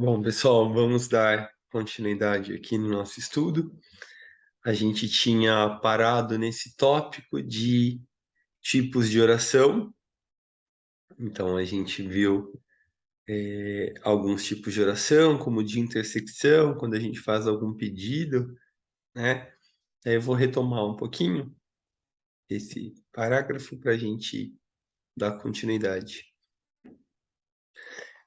Bom, pessoal, vamos dar continuidade aqui no nosso estudo. A gente tinha parado nesse tópico de tipos de oração. Então, a gente viu alguns tipos de oração, como de intersecção, quando a gente faz algum pedido, né? Aí eu vou retomar um pouquinho esse parágrafo para a gente dar continuidade.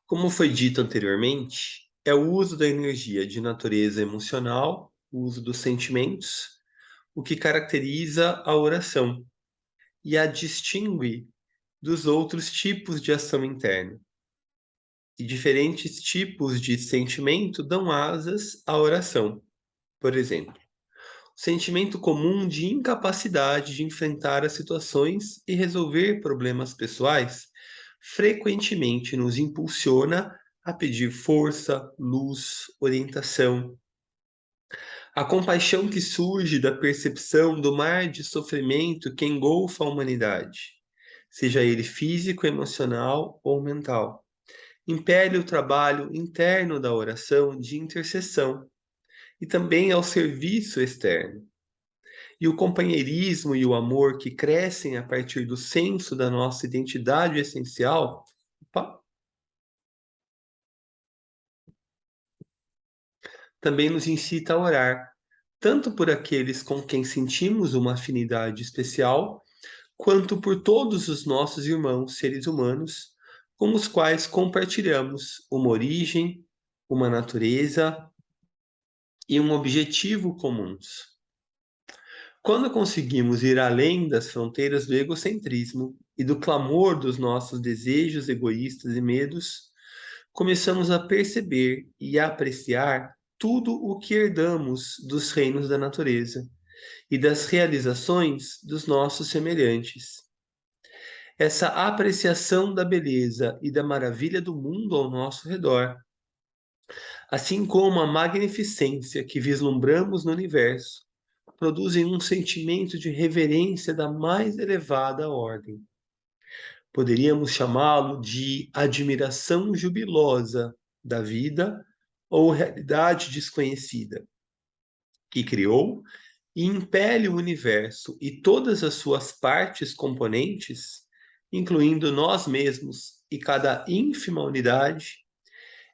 Como foi dito anteriormente, é o uso da energia de natureza emocional, o uso dos sentimentos, o que caracteriza a oração e a distingue dos outros tipos de ação interna. E diferentes tipos de sentimento dão asas à oração. Por exemplo, o sentimento comum de incapacidade de enfrentar as situações e resolver problemas pessoais frequentemente nos impulsiona a pedir força, luz, orientação. A compaixão que surge da percepção do mar de sofrimento que engolfa a humanidade, seja ele físico, emocional ou mental, impele o trabalho interno da oração de intercessão e também ao serviço externo. E o companheirismo e o amor que crescem a partir do senso da nossa identidade essencial, também nos incita a orar, tanto por aqueles com quem sentimos uma afinidade especial, quanto por todos os nossos irmãos seres humanos, com os quais compartilhamos uma origem, uma natureza e um objetivo comuns. Quando conseguimos ir além das fronteiras do egocentrismo e do clamor dos nossos desejos egoístas e medos, começamos a perceber e a apreciar tudo o que herdamos dos reinos da natureza e das realizações dos nossos semelhantes. Essa apreciação da beleza e da maravilha do mundo ao nosso redor, assim como a magnificência que vislumbramos no universo, produzem um sentimento de reverência da mais elevada ordem. Poderíamos chamá-lo de admiração jubilosa da vida ou realidade desconhecida, que criou e impele o universo e todas as suas partes componentes, incluindo nós mesmos e cada ínfima unidade,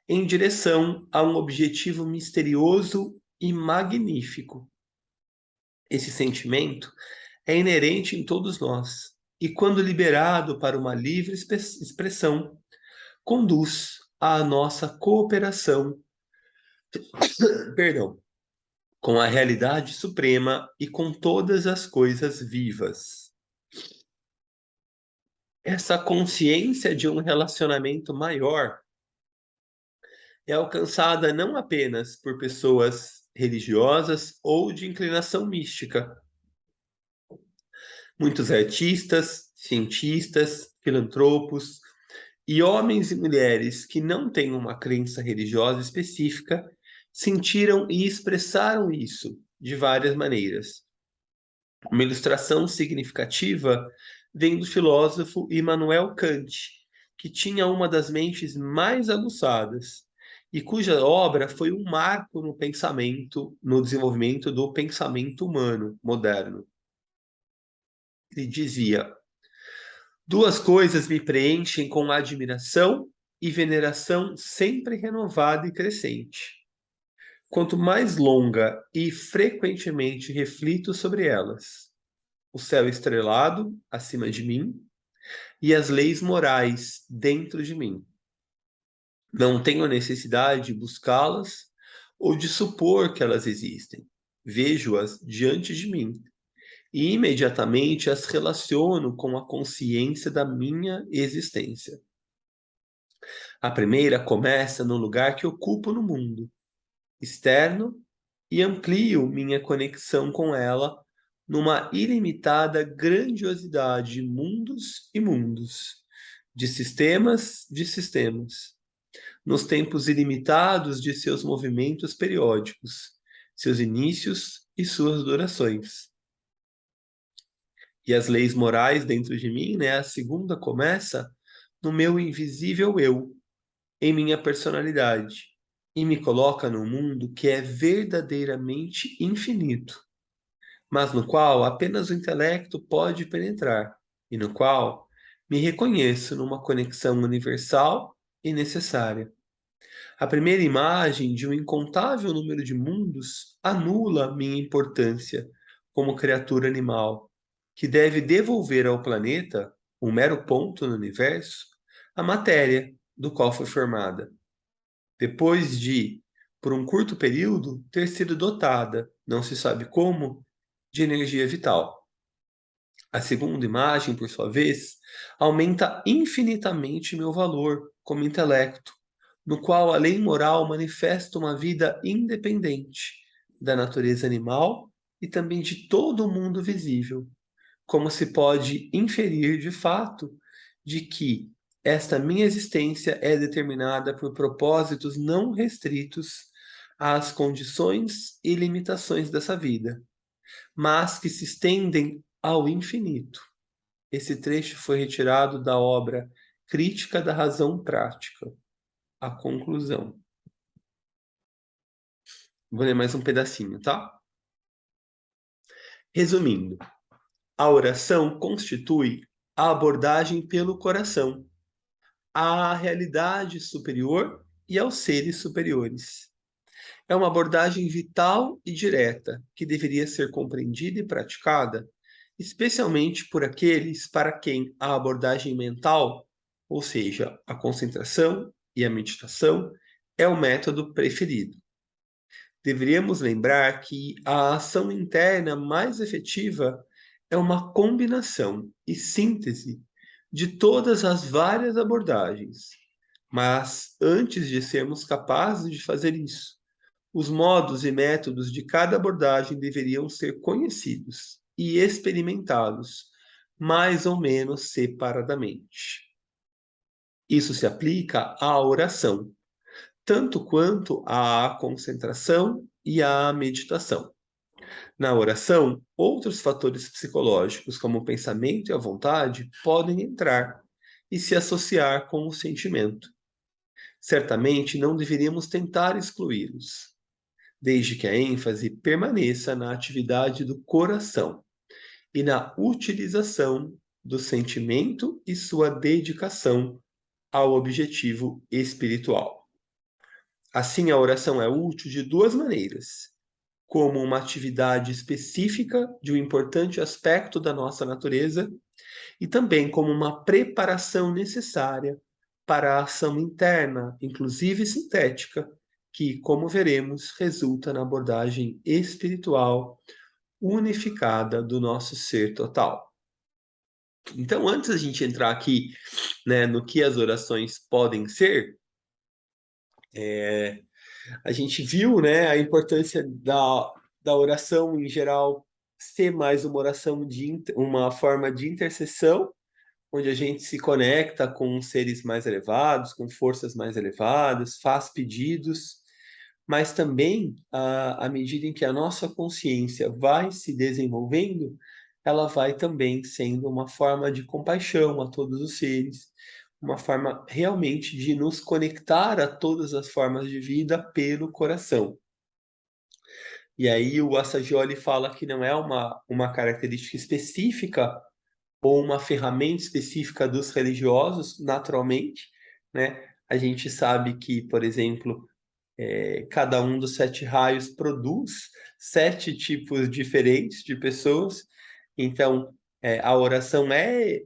em direção a um objetivo misterioso e magnífico. Esse sentimento é inerente em todos nós e, quando liberado para uma livre expressão, conduz à nossa cooperação, perdão, com a realidade suprema e com todas as coisas vivas. Essa consciência de um relacionamento maior é alcançada não apenas por pessoas religiosas ou de inclinação mística. Muitos artistas, cientistas, filantropos e homens e mulheres que não têm uma crença religiosa específica sentiram e expressaram isso de várias maneiras. Uma ilustração significativa vem do filósofo Immanuel Kant, que tinha uma das mentes mais aguçadas e cuja obra foi um marco no pensamento, no desenvolvimento do pensamento humano moderno. Ele dizia: duas coisas me preenchem com admiração e veneração sempre renovada e crescente. Quanto mais longa e frequentemente reflito sobre elas, o céu estrelado acima de mim e as leis morais dentro de mim. Não tenho necessidade de buscá-las ou de supor que elas existem. Vejo-as diante de mim e imediatamente as relaciono com a consciência da minha existência. A primeira começa no lugar que ocupo no mundo externo e amplio minha conexão com ela numa ilimitada grandiosidade de mundos e mundos, de sistemas, nos tempos ilimitados de seus movimentos periódicos, seus inícios e suas durações. E as leis morais dentro de mim, né? A segunda começa no meu invisível eu, em minha personalidade. e me coloca num mundo que é verdadeiramente infinito, mas no qual apenas o intelecto pode penetrar, e no qual me reconheço numa conexão universal e necessária. A primeira imagem de um incontável número de mundos anula minha importância como criatura animal, que deve devolver ao planeta, um mero ponto no universo, a matéria do qual foi formada. Depois de, por um curto período, ter sido dotada, não se sabe como, de energia vital. A segunda imagem, por sua vez, aumenta infinitamente meu valor como intelecto, no qual a lei moral manifesta uma vida independente da natureza animal e também de todo o mundo visível, como se pode inferir de fato de que esta minha existência é determinada por propósitos não restritos às condições e limitações dessa vida, mas que se estendem ao infinito. Esse trecho foi retirado da obra Crítica da Razão Prática, a conclusão. Vou ler mais um pedacinho, tá? Resumindo, a oração constitui a abordagem pelo coração, à realidade superior e aos seres superiores. É uma abordagem vital e direta que deveria ser compreendida e praticada, especialmente por aqueles para quem a abordagem mental, ou seja, a concentração e a meditação, é o método preferido. Deveríamos lembrar que a ação interna mais efetiva é uma combinação e síntese de todas as várias abordagens. Mas antes de sermos capazes de fazer isso, os modos e métodos de cada abordagem deveriam ser conhecidos e experimentados, mais ou menos separadamente. Isso se aplica à oração, tanto quanto à concentração e à meditação. Na oração, outros fatores psicológicos, como o pensamento e a vontade, podem entrar e se associar com o sentimento. Certamente não deveríamos tentar excluí-los, desde que a ênfase permaneça na atividade do coração e na utilização do sentimento e sua dedicação ao objetivo espiritual. Assim, a oração é útil de duas maneiras: como uma atividade específica de um importante aspecto da nossa natureza, e também como uma preparação necessária para a ação interna, inclusive sintética, que, como veremos, resulta na abordagem espiritual unificada do nosso ser total. Então, antes da gente entrar aqui, né, no que as orações podem ser, a gente viu, né, a importância da oração em geral ser mais uma oração uma forma de intercessão, onde a gente se conecta com seres mais elevados, com forças mais elevadas, faz pedidos, mas também, à medida em que a nossa consciência vai se desenvolvendo, ela vai também sendo uma forma de compaixão a todos os seres, uma forma realmente de nos conectar a todas as formas de vida pelo coração. E aí o Assagioli fala que não é uma característica específica ou uma ferramenta específica dos religiosos, naturalmente, né? A gente sabe que, por exemplo, cada um dos 7 raios produz 7 tipos diferentes de pessoas. Então, a oração é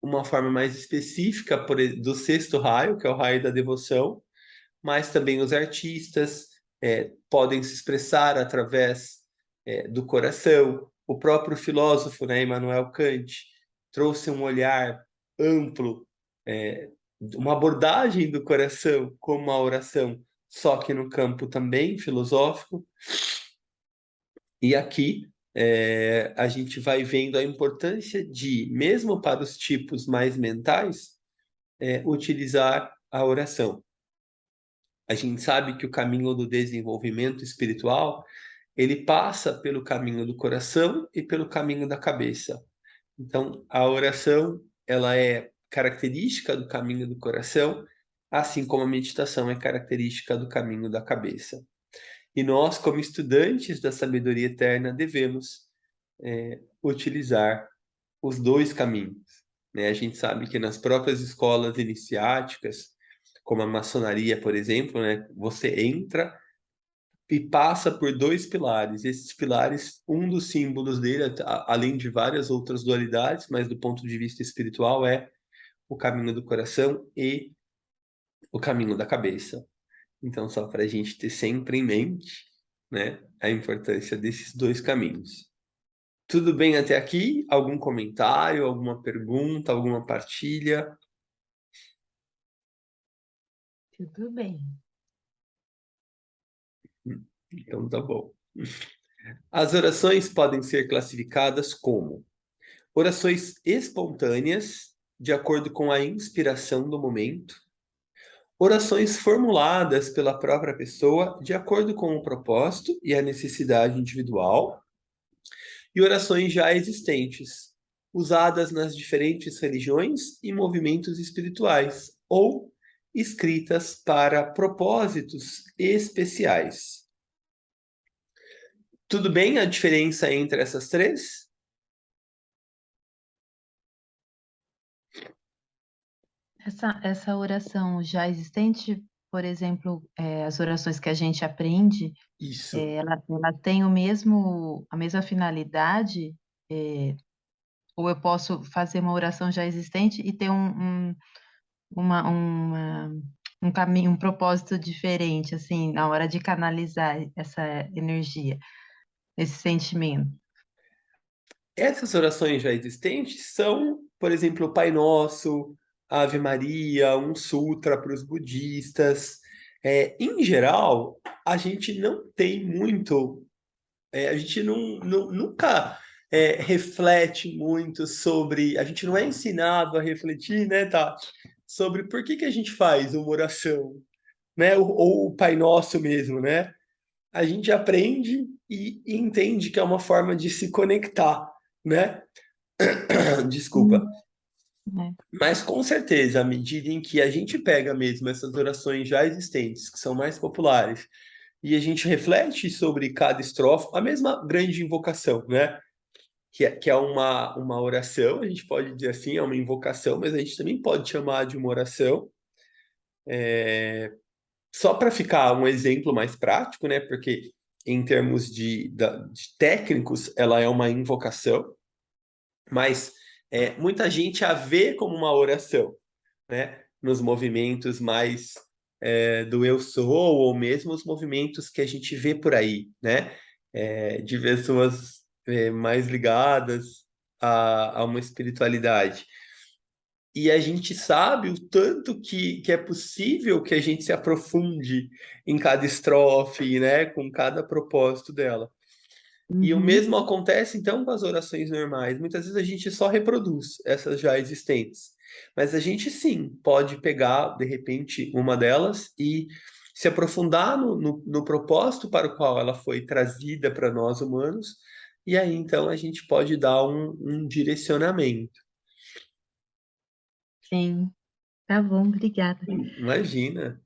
uma forma mais específica do sexto raio, que é o raio da devoção, mas também os artistas podem se expressar através do coração. O próprio filósofo, né, Immanuel Kant, trouxe um olhar amplo, uma abordagem do coração como uma oração, só que no campo também filosófico. E aqui a gente vai vendo a importância de, mesmo para os tipos mais mentais, utilizar a oração. A gente sabe que o caminho do desenvolvimento espiritual, ele passa pelo caminho do coração e pelo caminho da cabeça. Então, a oração, ela é característica do caminho do coração, assim como a meditação é característica do caminho da cabeça. E nós, como estudantes da sabedoria eterna, devemos utilizar os dois caminhos, né? A gente sabe que nas próprias escolas iniciáticas, como a maçonaria, por exemplo, né, você entra e passa por dois pilares. Esses pilares, um dos símbolos dele, além de várias outras dualidades, mas do ponto de vista espiritual, é o caminho do coração e o caminho da cabeça. Então, só para a gente ter sempre em mente, né, a importância desses dois caminhos. Tudo bem até aqui? Algum comentário, alguma pergunta, alguma partilha? Tudo bem. Então tá bom. As orações podem ser classificadas como orações espontâneas, de acordo com a inspiração do momento, orações formuladas pela própria pessoa, de acordo com o propósito e a necessidade individual, e orações já existentes, usadas nas diferentes religiões e movimentos espirituais, ou escritas para propósitos especiais. Tudo bem a diferença entre essas três? Essa oração já existente, por exemplo, as orações que a gente aprende, Isso. ela tem a mesma finalidade, eh, ou eu posso fazer uma oração já existente e ter uma uma um caminho, um propósito diferente, assim, na hora de canalizar essa energia, esse sentimento? Essas orações já existentes são, por exemplo, o Pai Nosso, a Ave Maria, um sutra para os budistas. Em geral, a gente não tem muito, a gente nunca reflete muito sobre, a gente não é ensinado a refletir, né, Tati, sobre por que que a gente faz uma oração, né, ou o Pai Nosso mesmo, né? A gente aprende e entende que é uma forma de se conectar, né? Desculpa. Hum. É. Mas com certeza, à medida em que a gente pega mesmo essas orações já existentes, que são mais populares, e a gente reflete sobre cada estrofe, a mesma grande invocação, né? Que é uma oração, a gente pode dizer assim, é uma invocação, mas a gente também pode chamar de uma oração. Só para ficar um exemplo mais prático, né? Porque em termos de técnicos, ela é uma invocação, mas muita gente a vê como uma oração, né? Nos movimentos mais do eu sou, ou mesmo os movimentos que a gente vê por aí, né? De pessoas mais ligadas a uma espiritualidade. E a gente sabe o tanto que é possível que a gente se aprofunde em cada estrofe, né? Com cada propósito dela. E o Uhum. mesmo acontece então com as orações normais. Muitas vezes a gente só reproduz essas já existentes. Mas a gente sim pode pegar, de repente, uma delas e se aprofundar no propósito para o qual ela foi trazida para nós humanos. E aí então a gente pode dar um direcionamento. Sim, tá bom, obrigada. Imagina.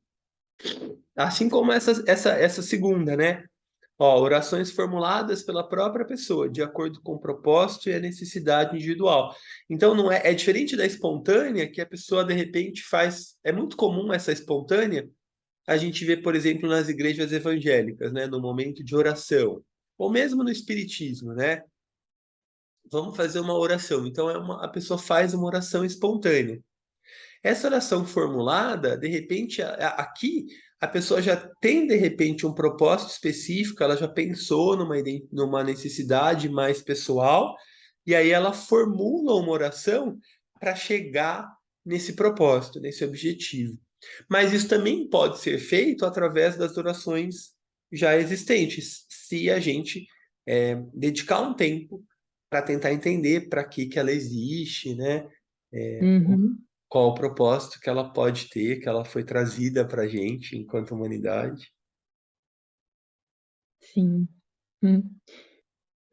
Assim como essa segunda, né? Ó, orações formuladas pela própria pessoa, de acordo com o propósito e a necessidade individual. Então, não é diferente da espontânea, que a pessoa de repente faz. É muito comum essa espontânea, a gente vê, por exemplo, nas igrejas evangélicas, né, no momento de oração, ou mesmo no espiritismo, né? Vamos fazer uma oração. Então, a pessoa faz uma oração espontânea. Essa oração formulada, de repente, aqui a pessoa já tem, de repente, um propósito específico, ela já pensou numa necessidade mais pessoal, e aí ela formula uma oração para chegar nesse propósito, nesse objetivo. Mas isso também pode ser feito através das orações já existentes, se a gente dedicar um tempo para tentar entender para que ela existe, né? Uhum. Qual o propósito que ela pode ter, que ela foi trazida para a gente enquanto humanidade. Sim. Muito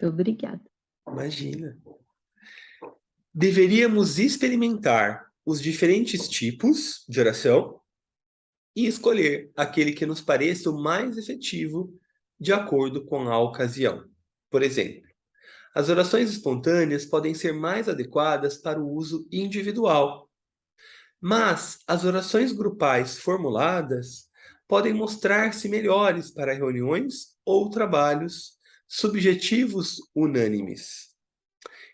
obrigada. Imagina. Deveríamos experimentar os diferentes tipos de oração e escolher aquele que nos pareça o mais efetivo de acordo com a ocasião. Por exemplo, as orações espontâneas podem ser mais adequadas para o uso individual, mas as orações grupais formuladas podem mostrar-se melhores para reuniões ou trabalhos subjetivos unânimes.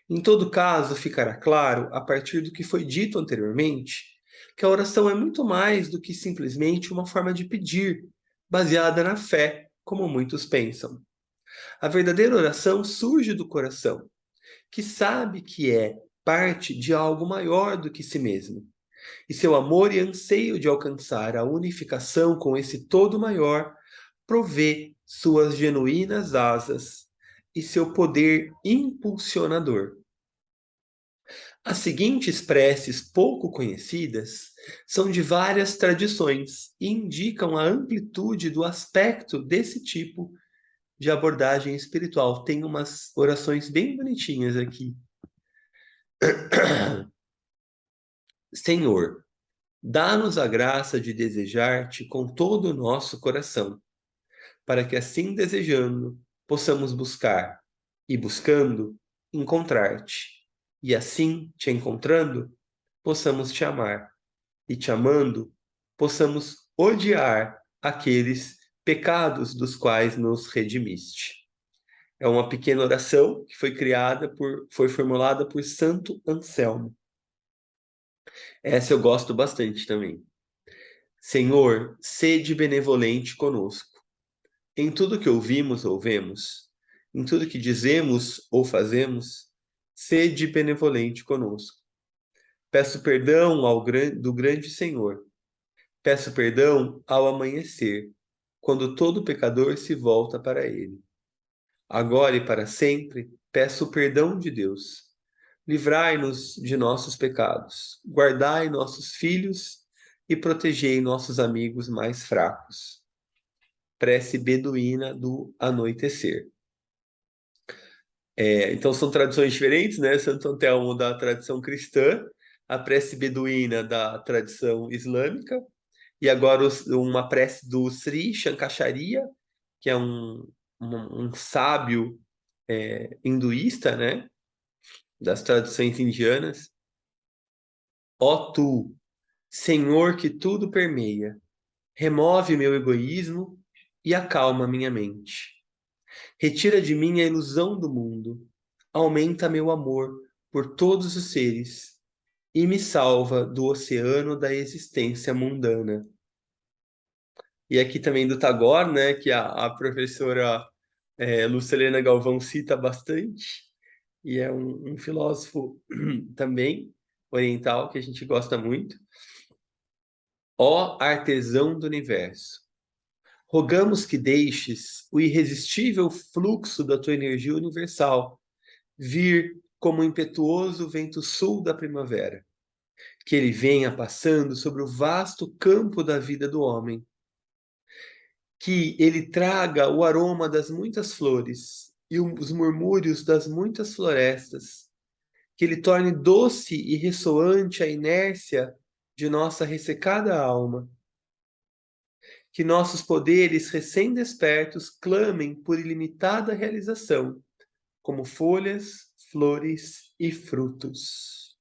Em todo caso, ficará claro, a partir do que foi dito anteriormente, que a oração é muito mais do que simplesmente uma forma de pedir, baseada na fé, como muitos pensam. A verdadeira oração surge do coração, que sabe que é parte de algo maior do que si mesmo. E seu amor e anseio de alcançar a unificação com esse todo maior provê suas genuínas asas e seu poder impulsionador. As seguintes preces pouco conhecidas são de várias tradições e indicam a amplitude do aspecto desse tipo de abordagem espiritual. Tem umas orações bem bonitinhas aqui. Senhor, dá-nos a graça de desejar-te com todo o nosso coração, para que assim desejando, possamos buscar, e buscando, encontrar-te, e assim, te encontrando, possamos te amar, e te amando, possamos odiar aqueles pecados dos quais nos redimiste. É uma pequena oração que foi formulada por Santo Anselmo. Essa eu gosto bastante também. Senhor, sede benevolente conosco. Em tudo que ouvimos ou vemos, em tudo que dizemos ou fazemos, sede benevolente conosco. Peço perdão do grande Senhor. Peço perdão ao amanhecer, quando todo pecador se volta para ele. Agora e para sempre, peço o perdão de Deus. Livrai-nos de nossos pecados, guardai nossos filhos e protegei nossos amigos mais fracos. Prece beduína do anoitecer. Então são tradições diferentes, né? Santo Antelmo da tradição cristã, a prece beduína da tradição islâmica, e agora uma prece do Sri Shankacharya, que é um sábio hinduísta, né? Das tradições indianas. Ó tu, Senhor que tudo permeia, remove meu egoísmo e acalma minha mente. Retira de mim a ilusão do mundo, aumenta meu amor por todos os seres e me salva do oceano da existência mundana. E aqui também do Tagore, né, que a professora Lucilena Galvão cita bastante, e é um filósofo também oriental que a gente gosta muito. Ó artesão do universo, rogamos que deixes o irresistível fluxo da tua energia universal vir como o impetuoso vento sul da primavera, que ele venha passando sobre o vasto campo da vida do homem, que ele traga o aroma das muitas flores e os murmúrios das muitas florestas, que ele torne doce e ressoante a inércia de nossa ressecada alma, que nossos poderes recém-despertos clamem por ilimitada realização, como folhas, flores e frutos.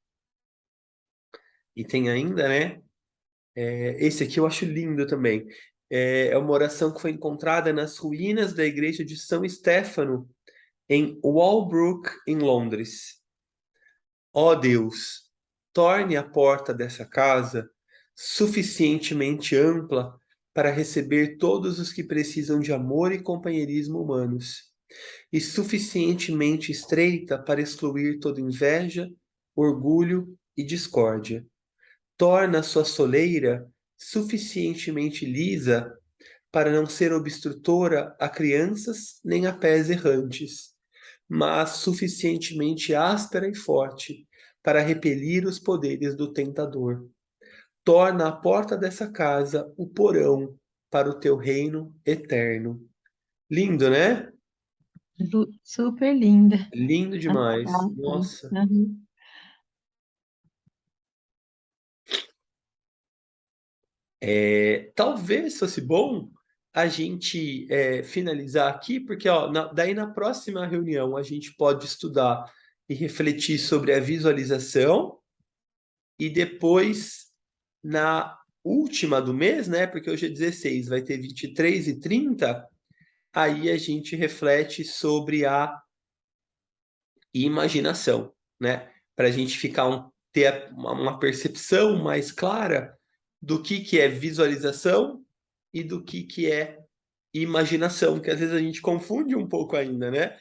E tem ainda, né? Esse aqui eu acho lindo também. É uma oração que foi encontrada nas ruínas da igreja de São Stefano, em Walbrook, em Londres. Ó Deus, torne a porta dessa casa suficientemente ampla para receber todos os que precisam de amor e companheirismo humanos, e suficientemente estreita para excluir toda inveja, orgulho e discórdia. Torna sua soleira suficientemente lisa para não ser obstrutora a crianças nem a pés errantes, mas suficientemente áspera e forte para repelir os poderes do tentador. Torna a porta dessa casa o porão para o teu reino eterno. Lindo, né? Super linda. Lindo demais. Nossa. Uhum. Talvez fosse bom a gente finalizar aqui, porque ó, daí na próxima reunião a gente pode estudar e refletir sobre a visualização, e depois, na última do mês, né? Porque hoje é 16, vai ter 23 e 30, aí a gente reflete sobre a imaginação, né? Para a gente ter uma percepção mais clara do que é visualização e do que é imaginação, que às vezes a gente confunde um pouco ainda, né?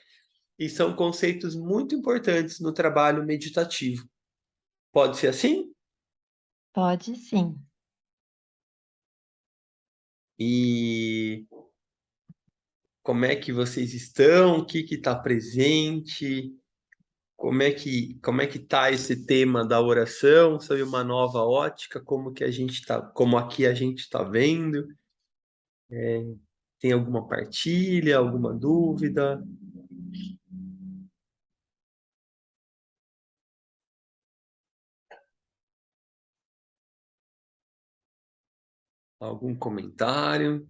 E são conceitos muito importantes no trabalho meditativo. Pode ser assim? Pode sim. E como é que vocês estão? O que está presente? Como é que tá esse tema da oração sob uma nova ótica? Como que a gente tá, como aqui a gente está vendo? Tem alguma partilha, alguma dúvida, algum comentário?